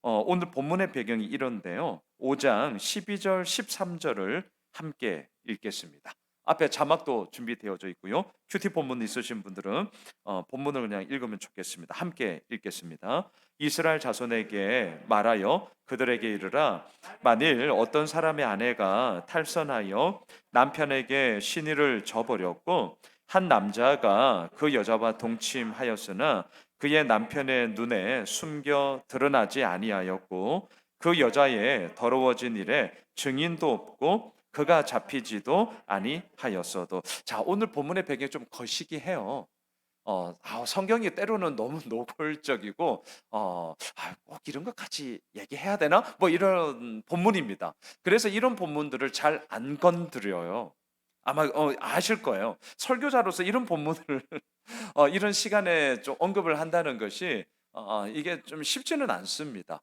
오늘 본문의 배경이 이런데요. 5장 12절 13절을 함께 읽겠습니다. 앞에 자막도 준비되어져 있고요. 큐티 본문 있으신 분들은 본문을 그냥 읽으면 좋겠습니다. 함께 읽겠습니다. 이스라엘 자손에게 말하여 그들에게 이르라. 만일 어떤 사람의 아내가 탈선하여 남편에게 신의를 저버렸고 한 남자가 그 여자와 동침하였으나 그의 남편의 눈에 숨겨 드러나지 아니하였고 그 여자의 더러워진 일에 증인도 없고 그가 잡히지도 아니하였어도. 자, 오늘 본문의 배경이 좀 거시기해요. 성경이 때로는 너무 노골적이고 꼭 이런 것까지 얘기해야 되나? 뭐 이런 본문입니다. 그래서 이런 본문들을 잘 안 건드려요. 아마 아실 거예요. 설교자로서 이런 본문을 이런 시간에 좀 언급을 한다는 것이 이게 좀 쉽지는 않습니다.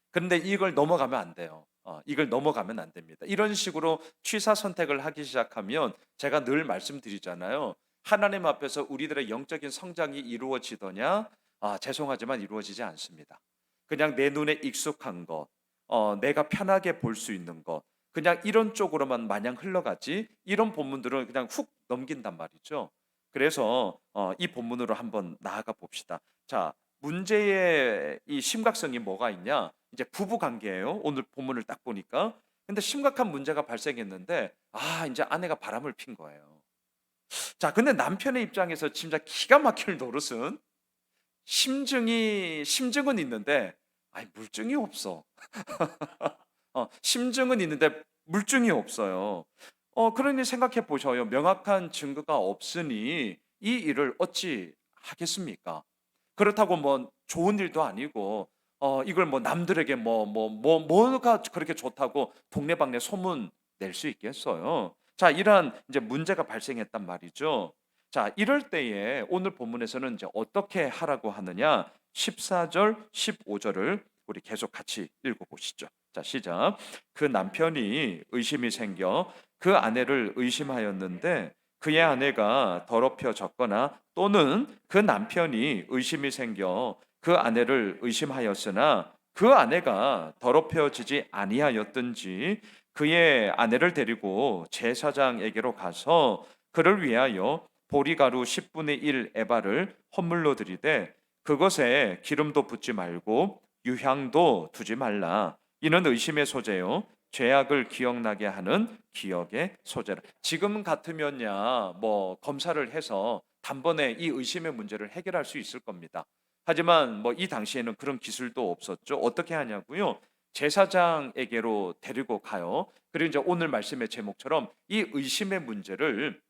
그런데 이걸 넘어가면 안 돼요. 이걸 넘어가면 안 됩니다. 이런 식으로 취사 선택을 하기 시작하면 제가 늘 말씀드리잖아요. 하나님 앞에서 우리들의 영적인 성장이 이루어지더냐? 죄송하지만 이루어지지 않습니다. 그냥 내 눈에 익숙한 것, 내가 편하게 볼 수 있는 것, 그냥 이런 쪽으로만 마냥 흘러가지 이런 본문들은 그냥 훅 넘긴단 말이죠. 그래서 이 본문으로 한번 나아가 봅시다. 자, 문제의 이 심각성이 뭐가 있냐? 이제 부부 관계예요. 오늘 본문을 딱 보니까. 근데 심각한 문제가 발생했는데 이제 아내가 바람을 핀 거예요. 자, 근데 남편의 입장에서 진짜 기가 막힐 노릇은 심증은 있는데 물증이 없어. 심증은 있는데 물증이 없어요. 그러니 생각해 보셔요. 명확한 증거가 없으니 이 일을 어찌 하겠습니까? 그렇다고 뭐 좋은 일도 아니고 이걸 뭐 남들에게 뭐가 그렇게 좋다고 동네방네 소문 낼 수 있겠어요. 자, 이러한 이제 문제가 발생했단 말이죠. 자, 이럴 때에 오늘 본문에서는 이제 어떻게 하라고 하느냐? 14절, 15절을 우리 계속 같이 읽어 보시죠. 자, 시작. 그 남편이 의심이 생겨 그 아내를 의심하였는데 그의 아내가 더럽혀졌거나 또는 그 남편이 의심이 생겨 그 아내를 의심하였으나 그 아내가 더럽혀지지 아니하였든지 그의 아내를 데리고 제사장에게로 가서 그를 위하여 보리가루 10분의 1 에바를 헌물로 드리되 그것에 기름도 붓지 말고 유향도 두지 말라. 이는 의심의 소재요 죄악을 기억나게 하는 기억의 소재라. 지금 같으면야 뭐 검사를 해서 단번에 이 의심의 문제를 해결할 수 있을 겁니다. 하지만 뭐 이 당시에는 그런 기술도 없었죠. 어떻게 하냐고요? 제사장에게로 데리고 가요. 그리고 이제 오늘 말씀의 제목처럼 이 의심의 문제를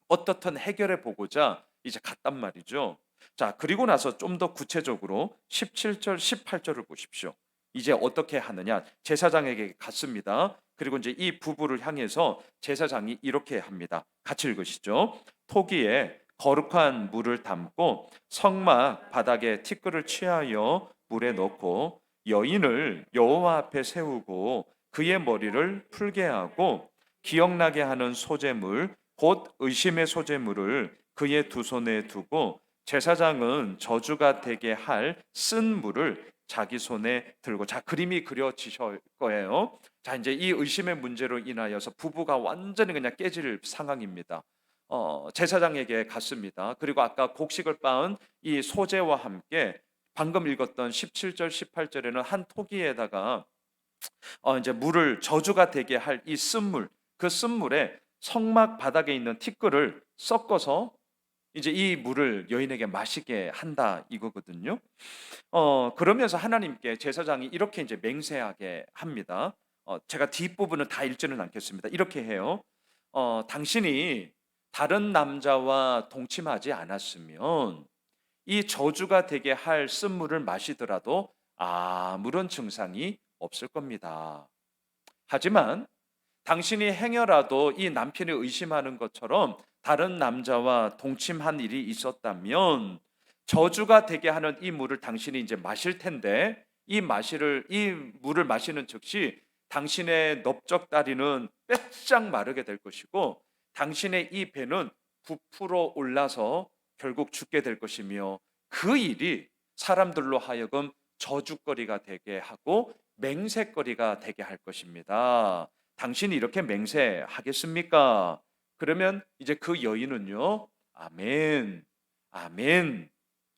어떻든 해결해 보고자 이제 갔단 말이죠. 자, 그리고 나서 좀 더 구체적으로 17절, 18절을 보십시오. 이제 어떻게 하느냐? 제사장에게 갔습니다. 그리고 이제 이 부부를 향해서 제사장이 이렇게 합니다. 같이 읽으시죠. 토기에 거룩한 물을 담고 성막 바닥에 티끌을 취하여 물에 넣고 여인을 여호와 앞에 세우고 그의 머리를 풀게 하고 기억나게 하는 소재물 곧 의심의 소재물을 그의 두 손에 두고 제사장은 저주가 되게 할 쓴 물을 자기 손에 들고. 자, 그림이 그려지실 거예요. 자, 이제 이 의심의 문제로 인하여서 부부가 완전히 그냥 깨질 상황입니다. 제사장에게 갔습니다. 그리고 아까 곡식을 빻은 이 소재와 함께 방금 읽었던 17절 18절에는 한 토기에다가 이제 물을 저주가 되게 할 이 쓴물, 그 쓴물에 성막 바닥에 있는 티끌을 섞어서 이제 이 물을 여인에게 마시게 한다 이거거든요. 그러면서 하나님께 제사장이 이렇게 이제 맹세하게 합니다. 제가 뒷부분은 다 읽지는 않겠습니다. 이렇게 해요. 당신이 다른 남자와 동침하지 않았으면 이 저주가 되게 할 쓴물을 마시더라도 아무런 증상이 없을 겁니다. 하지만 당신이 행여라도 이 남편이 의심하는 것처럼 다른 남자와 동침한 일이 있었다면 저주가 되게 하는 이 물을 당신이 이제 마실 텐데 이 물을 마시는 즉시 당신의 넓적다리는 빼짝 마르게 될 것이고 당신의 이 배는 부풀어 올라서 결국 죽게 될 것이며 그 일이 사람들로 하여금 저주거리가 되게 하고 맹세거리가 되게 할 것입니다. 당신이 이렇게 맹세하겠습니까? 그러면 이제 그 여인은요, 아멘, 아멘.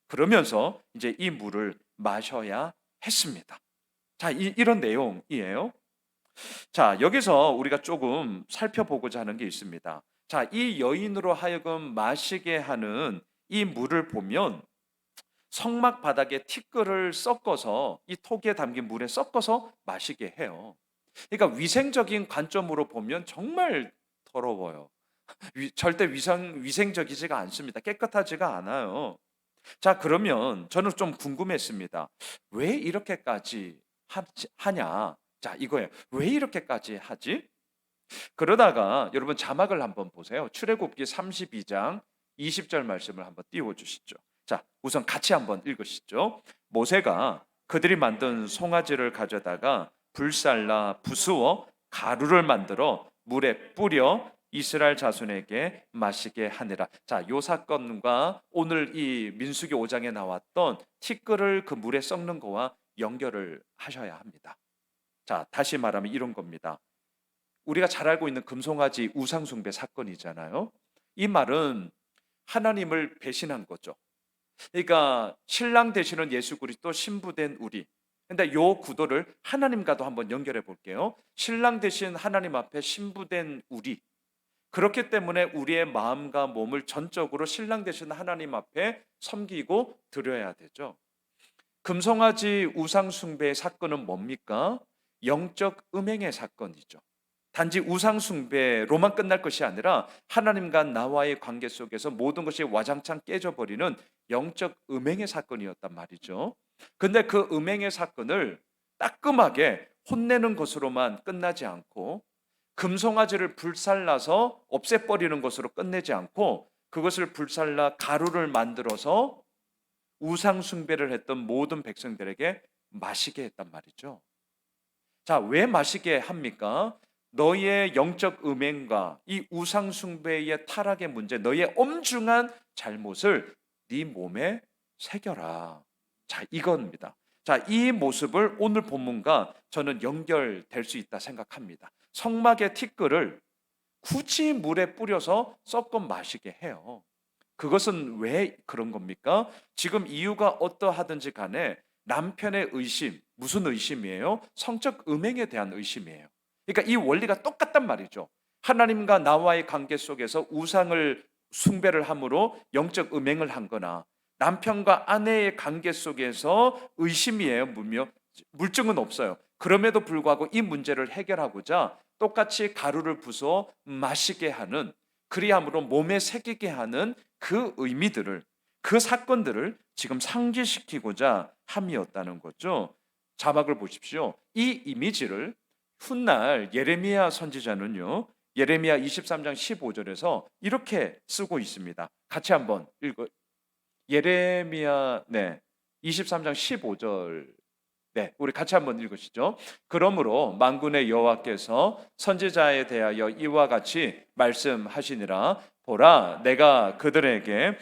그러면서 이제 이 물을 마셔야 했습니다. 자, 이런 내용이에요. 자, 여기서 우리가 조금 살펴보고자 하는 게 있습니다. 자, 이 여인으로 하여금 마시게 하는 이 물을 보면 성막 바닥에 티끌을 섞어서 이 톡에 담긴 물에 섞어서 마시게 해요. 그러니까 위생적인 관점으로 보면 정말 더러워요. 절대 위생적이지가 않습니다. 깨끗하지가 않아요. 자, 그러면 저는 좀 궁금했습니다. 왜 이렇게까지 하냐? 자, 이거예요. 왜 이렇게까지 하지? 그러다가 여러분 자막을 한번 보세요. 출애굽기 32장 20절 말씀을 한번 띄워 주시죠. 자, 우선 같이 한번 읽으시죠. 모세가 그들이 만든 송아지를 가져다가 불살라 부수어 가루를 만들어 물에 뿌려 이스라엘 자손에게 마시게 하니라. 자, 요 사건과 오늘 이 민수기 5장에 나왔던 티끌을 그 물에 섞는 거와 연결을 하셔야 합니다. 자, 다시 말하면 이런 겁니다. 우리가 잘 알고 있는 금송아지 우상숭배 사건이잖아요. 이 말은 하나님을 배신한 거죠. 그러니까 신랑 되시는 예수 그리스도 신부된 우리. 근데 요 구도를 하나님과도 한번 연결해 볼게요. 신랑 되신 하나님 앞에 신부된 우리. 그렇기 때문에 우리의 마음과 몸을 전적으로 신랑 되신 하나님 앞에 섬기고 드려야 되죠. 금송아지 우상숭배의 사건은 뭡니까? 영적 음행의 사건이죠. 단지 우상숭배로만 끝날 것이 아니라 하나님과 나와의 관계 속에서 모든 것이 와장창 깨져버리는 영적 음행의 사건이었단 말이죠. 근데 그 음행의 사건을 따끔하게 혼내는 것으로만 끝나지 않고 금송아지를 불살라서 없애버리는 것으로 끝내지 않고 그것을 불살라 가루를 만들어서 우상숭배를 했던 모든 백성들에게 마시게 했단 말이죠. 자, 왜 마시게 합니까? 너의 영적 음행과 이 우상숭배의 타락의 문제, 너의 엄중한 잘못을 네 몸에 새겨라. 자, 이겁니다. 자, 이 모습을 오늘 본문과 저는 연결될 수 있다 생각합니다. 성막의 티끌을 굳이 물에 뿌려서 섞어 마시게 해요. 그것은 왜 그런 겁니까? 지금 이유가 어떠하든지 간에 남편의 의심, 무슨 의심이에요? 성적 음행에 대한 의심이에요. 그러니까 이 원리가 똑같단 말이죠. 하나님과 나와의 관계 속에서 우상을 숭배를 함으로 영적 음행을 한 거나 남편과 아내의 관계 속에서 의심이에요. 물증은 없어요. 그럼에도 불구하고 이 문제를 해결하고자 똑같이 가루를 부숴 마시게 하는, 그리함으로 몸에 새기게 하는 그 의미들을, 그 사건들을 지금 상기시키고자 함이었다는 거죠. 자막을 보십시오. 이 이미지를 훗날 예레미야 선지자는요, 예레미야 23장 15절에서 이렇게 쓰고 있습니다. 같이 한번 읽어. 예레미야 23장 15절. 네, 우리 같이 한번 읽으시죠. 그러므로 만군의 여호와께서 선지자에 대하여 이와 같이 말씀하시니라. 보라, 내가 그들에게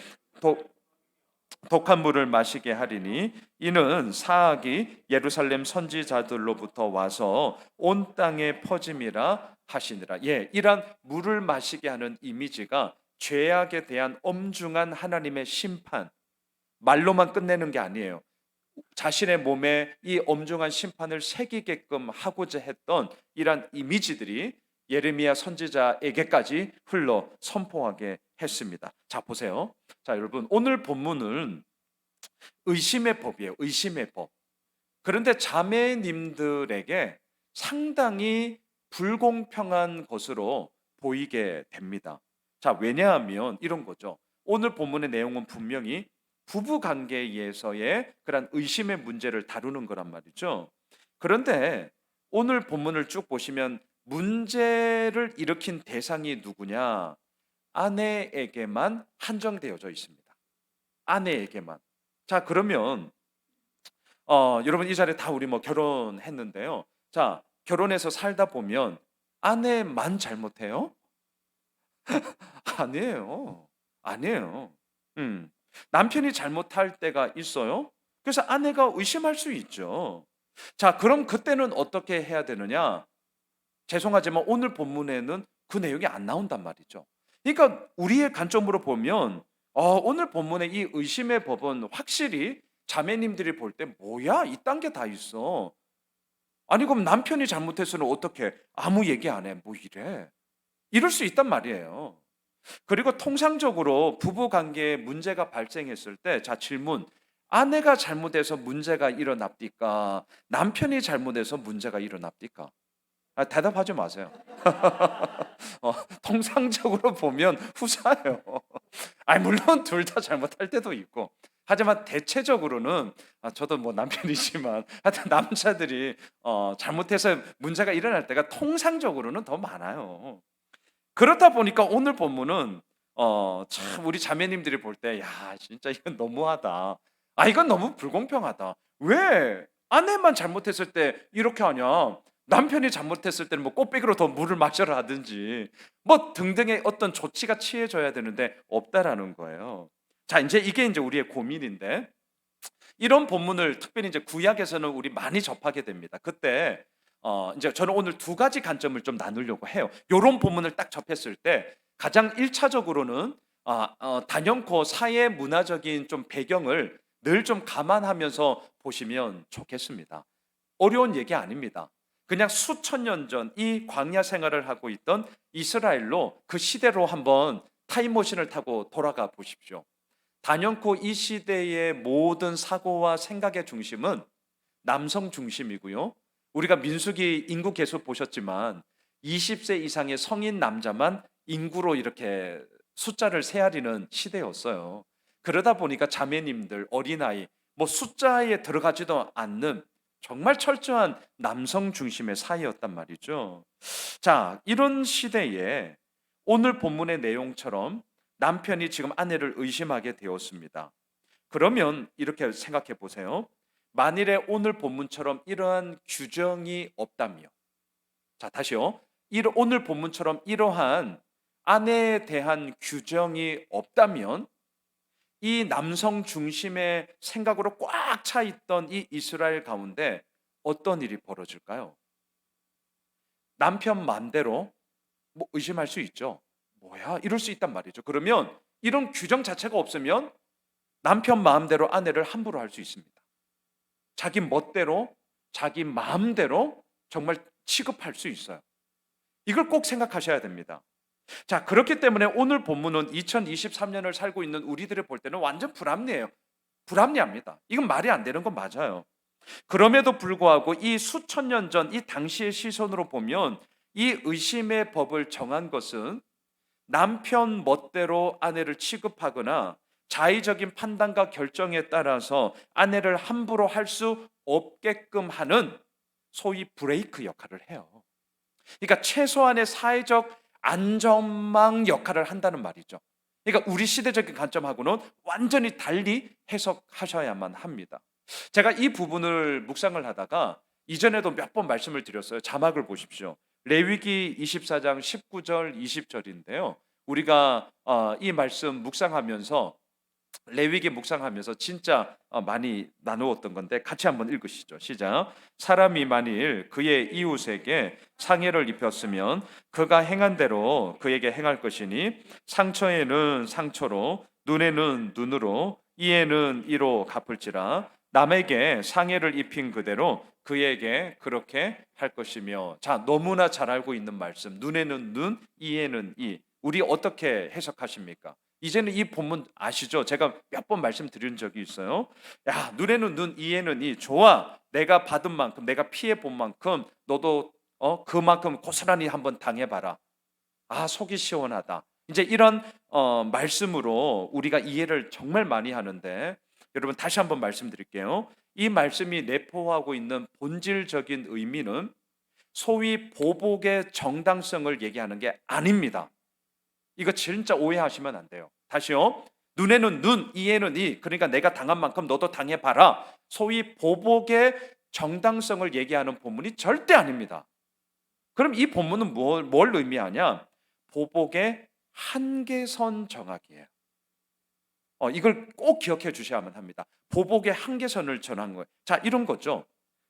독한 물을 마시게 하리니 이는 사악이 예루살렘 선지자들로부터 와서 온 땅에 퍼짐이라 하시니라. 예, 이란 물을 마시게 하는 이미지가 죄악에 대한 엄중한 하나님의 심판, 말로만 끝내는 게 아니에요. 자신의 몸에 이 엄중한 심판을 새기게끔 하고자 했던 이란 이미지들이 예레미야 선지자에게까지 흘러 선포하게 했습니다. 자, 보세요. 자, 여러분, 오늘 본문은 의심의 법이에요. 의심의 법. 그런데 자매님들에게 상당히 불공평한 것으로 보이게 됩니다. 자, 왜냐하면 이런 거죠. 오늘 본문의 내용은 분명히 부부 관계에서의 그런 의심의 문제를 다루는 거란 말이죠. 그런데 오늘 본문을 쭉 보시면 문제를 일으킨 대상이 누구냐? 아내에게만 한정되어져 있습니다. 아내에게만. 자, 그러면 여러분 이 자리에 다 우리 뭐 결혼했는데요. 자, 결혼해서 살다 보면 아내만 잘못해요? 아니에요. 아니에요. 남편이 잘못할 때가 있어요. 그래서 아내가 의심할 수 있죠. 자, 그럼 그때는 어떻게 해야 되느냐? 죄송하지만 오늘 본문에는 그 내용이 안 나온단 말이죠. 그러니까 우리의 관점으로 보면 오늘 본문의 이 의심의 법은 확실히 자매님들이 볼 때 뭐야? 이딴 게 다 있어. 아니 그럼 남편이 잘못했으면 어떻게 아무 얘기 안 해? 뭐 이래? 이럴 수 있단 말이에요. 그리고 통상적으로 부부 관계에 문제가 발생했을 때 자 질문. 아내가 잘못해서 문제가 일어납니까? 남편이 잘못해서 문제가 일어납니까? 대답하지 마세요. 통상적으로 보면 후자예요. 물론 둘 다 잘못할 때도 있고. 하지만 대체적으로는 저도 뭐 남편이지만 하여튼 남자들이 잘못해서 문제가 일어날 때가 통상적으로는 더 많아요. 그렇다 보니까 오늘 본문은 참 우리 자매님들이 볼 때 '야 진짜 이건 너무하다. 이건 너무 불공평하다. 왜 아내만 잘못했을 때 이렇게 하냐. 남편이 잘못했을 때는 뭐 꽃배기로 더 물을 마셔라 하든지 뭐 등등의 어떤 조치가 취해져야 되는데 없다라는 거예요. 자 인제 이게 인제 우리의 고민인데 이런 본문을 특별히 이제 구약에서는 우리 많이 접하게 됩니다. 그때 인제 저는 오늘 두 가지 관점을 좀 나누려고 해요. 요런 본문을 딱 접했을 때 가장 1 차적으로는 단연코 사회 문화적인 좀 배경을 늘 좀 감안하면서 보시면 좋겠습니다. 어려운 얘기 아닙니다. 그냥 수천 년 전 이 광야 생활을 하고 있던 이스라엘로 그 시대로 한번 타임머신을 타고 돌아가 보십시오. 단연코 이 시대의 모든 사고와 생각의 중심은 남성 중심이고요. 우리가 민수기 인구 계수 보셨지만 20세 이상의 성인 남자만 인구로 이렇게 숫자를 세아리는 시대였어요. 그러다 보니까 자매님들, 어린아이, 뭐 숫자에 들어가지도 않는 정말 철저한 남성 중심의 사회였단 말이죠. 자, 이런 시대에 오늘 본문의 내용처럼 남편이 지금 아내를 의심하게 되었습니다. 그러면 이렇게 생각해 보세요. 만일에 오늘 본문처럼 이러한 규정이 없다며. 자, 다시요. 오늘 본문처럼 이러한 아내에 대한 규정이 없다면 이 남성 중심의 생각으로 꽉 차 있던 이 이스라엘 가운데 어떤 일이 벌어질까요? 남편 마음대로 뭐 의심할 수 있죠. 뭐야? 이럴 수 있단 말이죠. 그러면 이런 규정 자체가 없으면 남편 마음대로 아내를 함부로 할 수 있습니다. 자기 멋대로, 자기 마음대로 정말 취급할 수 있어요. 이걸 꼭 생각하셔야 됩니다. 자, 그렇기 때문에 오늘 본문은 2023년을 살고 있는 우리들을 볼 때는 완전 불합리해요. 불합리합니다. 이건 말이 안 되는 건 맞아요. 그럼에도 불구하고 이 수천 년 전 이 당시의 시선으로 보면 이 의심의 법을 정한 것은 남편 멋대로 아내를 취급하거나 자의적인 판단과 결정에 따라서 아내를 함부로 할 수 없게끔 하는 소위 브레이크 역할을 해요. 그러니까 최소한의 사회적 안전망 역할을 한다는 말이죠. 그러니까 우리 시대적인 관점하고는 완전히 달리 해석하셔야만 합니다. 제가 이 부분을 묵상을 하다가 이전에도 몇 번 말씀을 드렸어요. 자막을 보십시오. 레위기 24장 19절 20절인데요. 우리가 이 말씀 묵상하면서 레위기 묵상하면서 진짜 많이 나누었던 건데 같이 한번 읽으시죠. 시작. 사람이 만일 그의 이웃에게 상해를 입혔으면 그가 행한 대로 그에게 행할 것이니 상처에는 상처로 눈에는 눈으로 이에는 이로 갚을지라 남에게 상해를 입힌 그대로 그에게 그렇게 할 것이며. 자, 너무나 잘 알고 있는 말씀. 눈에는 눈, 이에는 이. 우리 어떻게 해석하십니까? 이제는 이 본문 아시죠? 제가 몇 번 말씀드린 적이 있어요. 야, 눈에는 눈, 이에는 이. 좋아. 내가 받은 만큼, 내가 피해 본 만큼 너도 그만큼 고스란히 한번 당해봐라. 속이 시원하다. 이제 이런 말씀으로 우리가 이해를 정말 많이 하는데 여러분 다시 한번 말씀드릴게요. 이 말씀이 내포하고 있는 본질적인 의미는 소위 보복의 정당성을 얘기하는 게 아닙니다. 이거 진짜 오해하시면 안 돼요. 다시요. 눈에는 눈, 이에는 이. 그러니까 내가 당한 만큼 너도 당해봐라. 소위 보복의 정당성을 얘기하는 본문이 절대 아닙니다. 그럼 이 본문은 뭘 의미하냐? 보복의 한계선 정학이에요. 이걸 꼭 기억해 주셔야만 합니다. 보복의 한계선을 전한 거예요. 자, 이런 거죠.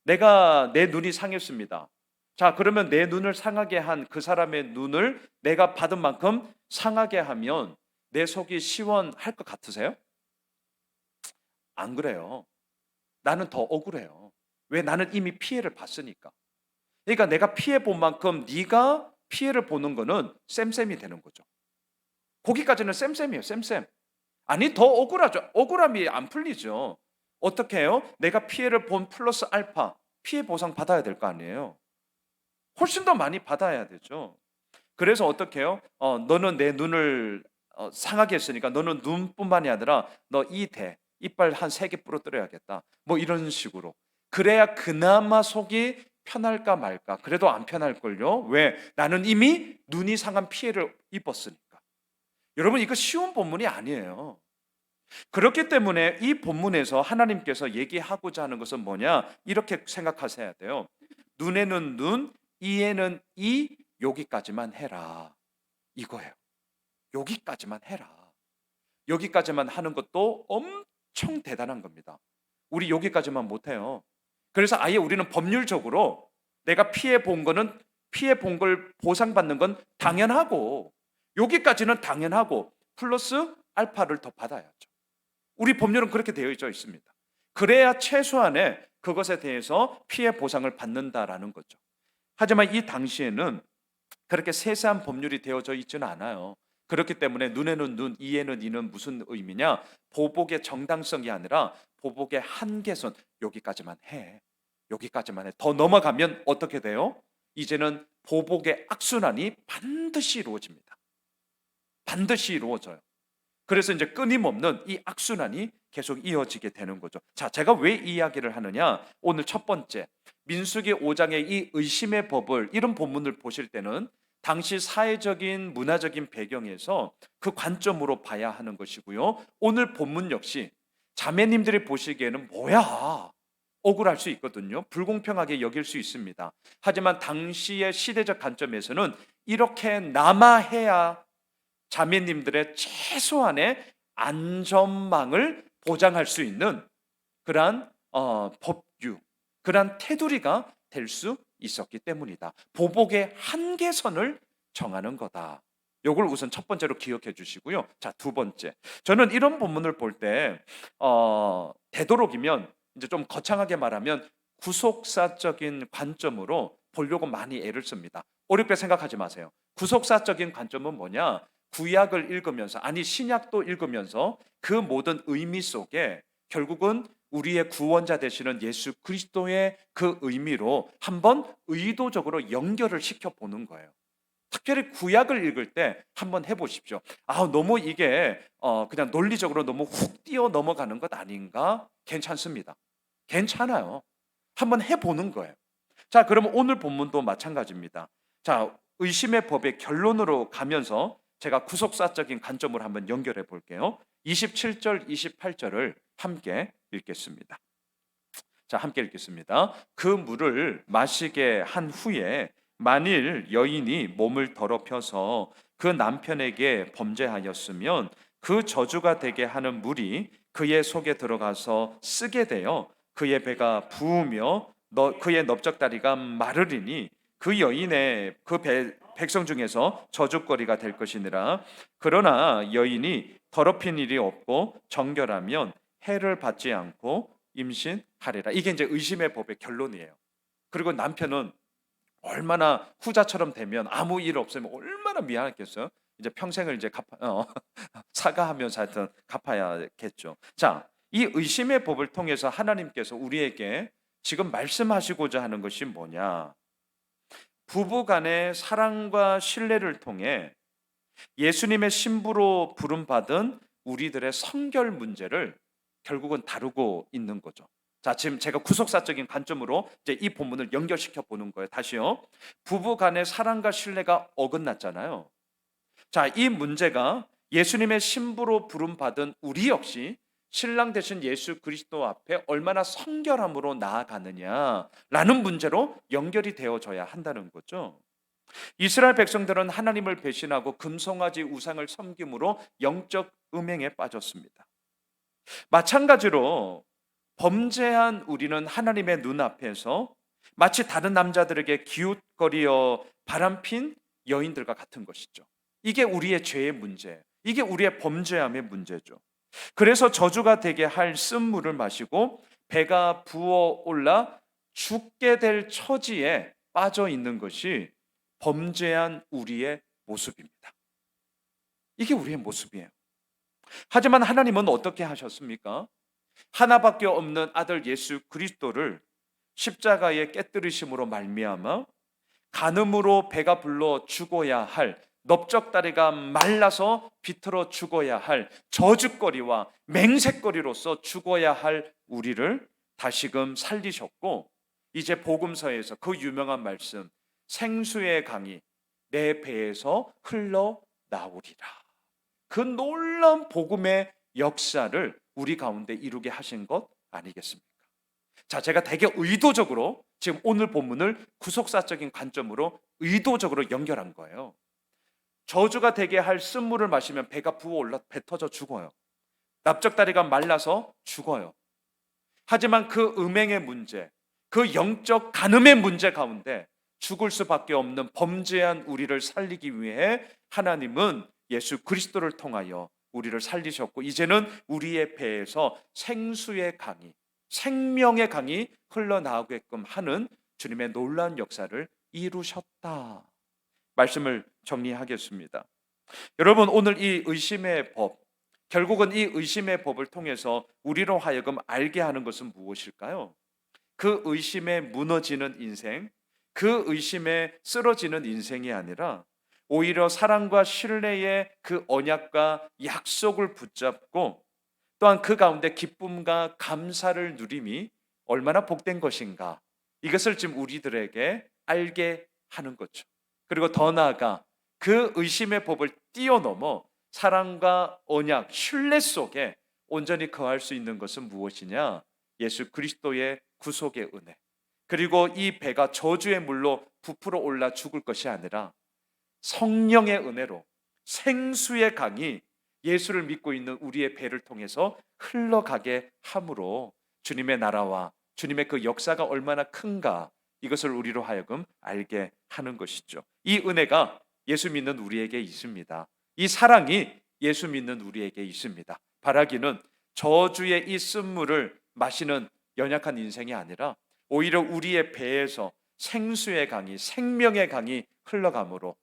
내가 내 눈이 상했습니다. 자, 그러면 내 눈을 상하게 한 그 사람의 눈을 내가 받은 만큼 상하게 하면 내 속이 시원할 것 같으세요? 안 그래요. 나는 더 억울해요. 왜? 나는 이미 피해를 봤으니까. 그러니까 내가 피해 본 만큼 네가 피해를 보는 거는 쌤쌤이 되는 거죠. 거기까지는 쌤쌤이에요. 쌤쌤. 아니 더 억울하죠. 억울함이 안 풀리죠. 어떻게 해요? 내가 피해를 본 플러스 알파 피해 보상 받아야 될 거 아니에요. 훨씬 더 많이 받아야 되죠. 그래서 어떻게 해요? 너는 내 눈을 상하게 했으니까 너는 눈뿐만이 아니라 너 이빨 한 3개 부러뜨려야겠다. 뭐 이런 식으로. 그래야 그나마 속이 편할까 말까. 그래도 안 편할걸요. 왜? 나는 이미 눈이 상한 피해를 입었으니까. 여러분 이거 쉬운 본문이 아니에요. 그렇기 때문에 이 본문에서 하나님께서 얘기하고자 하는 것은 뭐냐? 이렇게 생각하셔야 돼요. 눈에는 눈, 이에는 이, 여기까지만 해라. 이거예요. 여기까지만 해라. 여기까지만 하는 것도 엄청 대단한 겁니다. 우리 여기까지만 못해요. 그래서 아예 우리는 법률적으로 내가 피해 본 거는 피해 본 걸 보상받는 건 당연하고 여기까지는 당연하고 플러스 알파를 더 받아야죠. 우리 법률은 그렇게 되어 있습니다. 그래야 최소한의 그것에 대해서 피해 보상을 받는다라는 거죠. 하지만 이 당시에는 그렇게 세세한 법률이 되어져 있지는 않아요. 그렇기 때문에 눈에는 눈, 이에는 이는 무슨 의미냐? 보복의 정당성이 아니라 보복의 한계선. 여기까지만 해. 여기까지만 해. 더 넘어가면 어떻게 돼요? 이제는 보복의 악순환이 반드시 이루어집니다. 반드시 이루어져요. 그래서 이제 끊임없는 이 악순환이 계속 이어지게 되는 거죠. 자, 제가 왜 이 이야기를 하느냐? 오늘 첫 번째, 민수기 5장의 이 의심의 법을 이런 본문을 보실 때는 당시 사회적인 문화적인 배경에서 그 관점으로 봐야 하는 것이고요. 오늘 본문 역시 자매님들이 보시기에는 뭐야? 억울할 수 있거든요. 불공평하게 여길 수 있습니다. 하지만 당시의 시대적 관점에서는 이렇게 남아해야 자매님들의 최소한의 안전망을 보장할 수 있는 그러한 법규, 그러한 테두리가 될 수 있었기 때문이다. 보복의 한계선을 정하는 거다. 요걸 우선 첫 번째로 기억해 주시고요. 자, 두 번째. 저는 이런 본문을 볼 때 되도록이면 이제 좀 거창하게 말하면 구속사적인 관점으로 보려고 많이 애를 씁니다. 어렵게 생각하지 마세요. 구속사적인 관점은 뭐냐? 구약을 읽으면서 아니 신약도 읽으면서 그 모든 의미 속에 결국은 우리의 구원자 되시는 예수 그리스도의 그 의미로 한번 의도적으로 연결을 시켜보는 거예요. 특별히 구약을 읽을 때 한번 해보십시오. 너무 이게 그냥 논리적으로 너무 훅 뛰어 넘어가는 것 아닌가? 괜찮습니다. 괜찮아요. 한번 해보는 거예요. 자, 그러면 오늘 본문도 마찬가지입니다. 자, 의심의 법의 결론으로 가면서 제가 구속사적인 관점으로 한번 연결해 볼게요. 27절, 28절을 함께 읽겠습니다. 자, 함께 읽겠습니다. 그 물을 마시게 한 후에 만일 여인이 몸을 더럽혀서 그 남편에게 범죄하였으면 그 저주가 되게 하는 물이 그의 속에 들어가서 쓰게 되어 그의 배가 부으며 그의 넓적다리가 마르리니 그 여인의 백성 중에서 저주거리가 될 것이니라. 그러나 여인이 더럽힌 일이 없고 정결하면 해를 받지 않고 임신하리라. 이게 이제 의심의 법의 결론이에요. 그리고 남편은 얼마나 후자처럼 되면 아무 일 없으면 얼마나 미안했겠어요. 이제 평생을 이제 사과하면서 하여튼 갚아야겠죠. 자, 이 의심의 법을 통해서 하나님께서 우리에게 지금 말씀하시고자 하는 것이 뭐냐? 부부 간의 사랑과 신뢰를 통해 예수님의 신부로 부름받은 우리들의 성결 문제를 결국은 다루고 있는 거죠. 자, 지금 제가 구속사적인 관점으로 이제 이 본문을 연결시켜 보는 거예요. 다시요. 부부 간의 사랑과 신뢰가 어긋났잖아요. 자, 이 문제가 예수님의 신부로 부름받은 우리 역시 신랑 되신 예수 그리스도 앞에 얼마나 성결함으로 나아가느냐라는 문제로 연결이 되어져야 한다는 거죠. 이스라엘 백성들은 하나님을 배신하고 금송아지 우상을 섬김으로 영적 음행에 빠졌습니다. 마찬가지로 범죄한 우리는 하나님의 눈앞에서 마치 다른 남자들에게 기웃거리어 바람핀 여인들과 같은 것이죠. 이게 우리의 죄의 문제예요. 이게 우리의 범죄함의 문제죠. 그래서 저주가 되게 할 쓴물을 마시고 배가 부어 올라 죽게 될 처지에 빠져 있는 것이 범죄한 우리의 모습입니다. 이게 우리의 모습이에요. 하지만 하나님은 어떻게 하셨습니까? 하나밖에 없는 아들 예수 그리스도를 십자가에 깨뜨리심으로 말미암아 간음으로 배가 불러 죽어야 할, 넓적다리가 말라서 비틀어 죽어야 할, 저주거리와 맹세거리로서 죽어야 할 우리를 다시금 살리셨고, 이제 복음서에서 그 유명한 말씀, 생수의 강이 내 배에서 흘러나오리라, 그 놀라운 복음의 역사를 우리 가운데 이루게 하신 것 아니겠습니까? 자, 제가 되게 의도적으로 지금 오늘 본문을 구속사적인 관점으로 의도적으로 연결한 거예요. 저주가 되게 할 쓴물을 마시면 배가 부어올라 배 터져 죽어요. 납작다리가 말라서 죽어요. 하지만 그 음행의 문제, 그 영적 간음의 문제 가운데 죽을 수밖에 없는 범죄한 우리를 살리기 위해 하나님은 예수 그리스도를 통하여 우리를 살리셨고, 이제는 우리의 배에서 생수의 강이, 생명의 강이 흘러나오게끔 하는 주님의 놀라운 역사를 이루셨다. 말씀을 정리하겠습니다. 여러분, 오늘 이 의심의 법, 결국은 이 의심의 법을 통해서 우리로 하여금 알게 하는 것은 무엇일까요? 그 의심에 무너지는 인생, 그 의심에 쓰러지는 인생이 아니라 오히려 사랑과 신뢰의 그 언약과 약속을 붙잡고 또한 그 가운데 기쁨과 감사를 누림이 얼마나 복된 것인가, 이것을 지금 우리들에게 알게 하는 거죠. 그리고 더 나아가 그 의심의 법을 뛰어넘어 사랑과 언약, 신뢰 속에 온전히 거할 수 있는 것은 무엇이냐? 예수 그리스도의 구속의 은혜, 그리고 이 배가 저주의 물로 부풀어 올라 죽을 것이 아니라 성령의 은혜로 생수의 강이 예수를 믿고 있는 우리의 배를 통해서 흘러가게 함으로 주님의 나라와 주님의 그 역사가 얼마나 큰가, 이것을 우리로 하여금 알게 하는 것이죠. 이 은혜가 예수 믿는 우리에게 있습니다. 이 사랑이 예수 믿는 우리에게 있습니다. 바라기는 저주의 이 쓴물을 마시는 연약한 인생이 아니라 오히려 우리의 배에서 생수의 강이, 생명의 강이 흘러가므로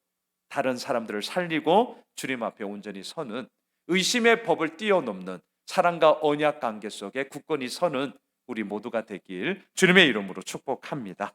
다른 사람들을 살리고 주님 앞에 온전히 서는, 의심의 법을 뛰어넘는 사랑과 언약 관계 속에 굳건히 서는 우리 모두가 되길 주님의 이름으로 축복합니다.